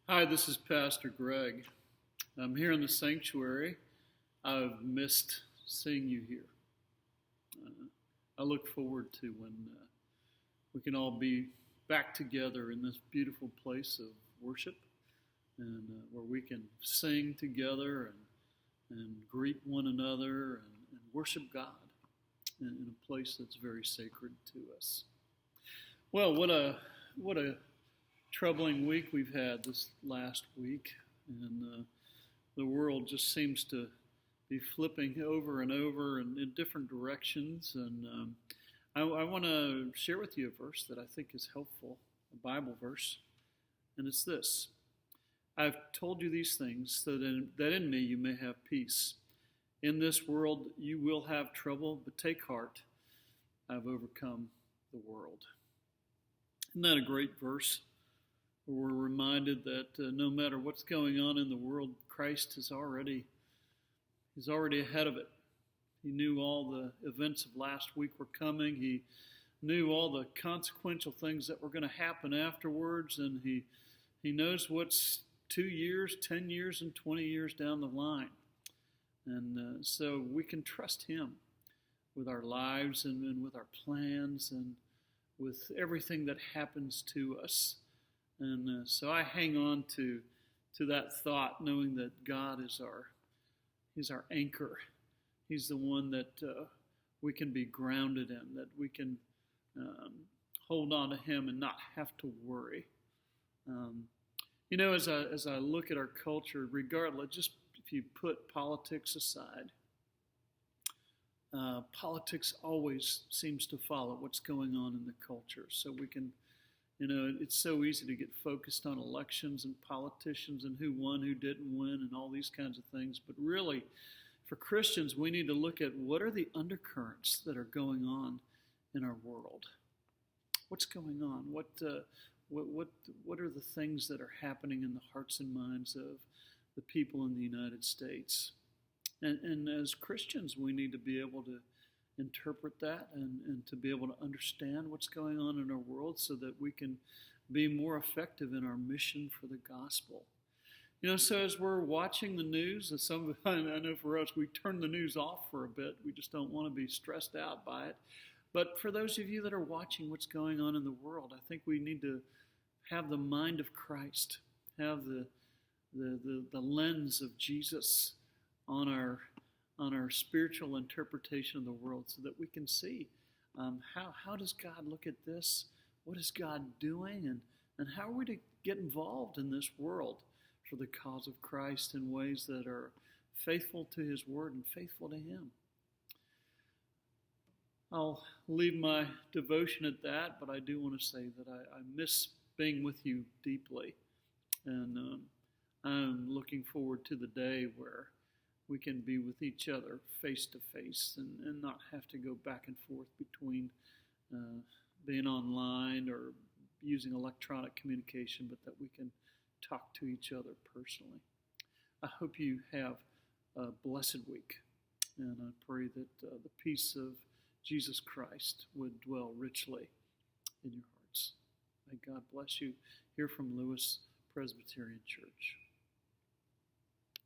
Hi, this is Pastor Greg. I'm here in the sanctuary. I've missed seeing you here. I look forward to when we can all be back together in this beautiful place of worship and where we can sing together and greet one another and worship God in a place that's very sacred to us. Well, what a troubling week we've had this last week, and the world just seems to be flipping over and over in different directions. And I want to share with you a verse that I think is helpful, a Bible verse, and it's this: I've told you these things so that in me you may have peace. In this world you will have trouble, but take heart, I've overcome the world. Isn't that a great verse? We're reminded that no matter what's going on in the world, Christ is already ahead of it. He knew all the events of last week were coming. He knew all the consequential things that were going to happen afterwards, and he knows what's 2 years, 10 years, and 20 years down the line. And so we can trust him with our lives and with our plans and with everything that happens to us. And so I hang on to that thought, knowing that God is He's our anchor. He's the one that we can be grounded in, that we can hold on to him and not have to worry. As I look at our culture, regardless, just if you put politics aside, politics always seems to follow what's going on in the culture. So we can, it's so easy to get focused on elections and politicians and who won, who didn't win, and all these kinds of things. But really, for Christians, we need to look at what are the undercurrents that are going on in our world. What's going on? What are the things that are happening in the hearts and minds of the people in the United States? And as Christians, we need to be able to interpret that and to be able to understand what's going on in our world so that we can be more effective in our mission for the gospel. So as we're watching the news, I know for us, we turn the news off for a bit. We just don't want to be stressed out by it. But for those of you that are watching what's going on in the world, I think we need to have the mind of Christ, have the lens of Jesus on our spiritual interpretation of the world, so that we can see how does God look at this? What is God doing? And how are we to get involved in this world for the cause of Christ in ways that are faithful to his word and faithful to him? I'll leave my devotion at that, but I do want to say that I miss being with you deeply. And I'm looking forward to the day where we can be with each other face to face and not have to go back and forth between being online or using electronic communication, but that we can talk to each other personally. I hope you have a blessed week, and I pray that the peace of Jesus Christ would dwell richly in your hearts. May God bless you. Here from Lewis Presbyterian Church.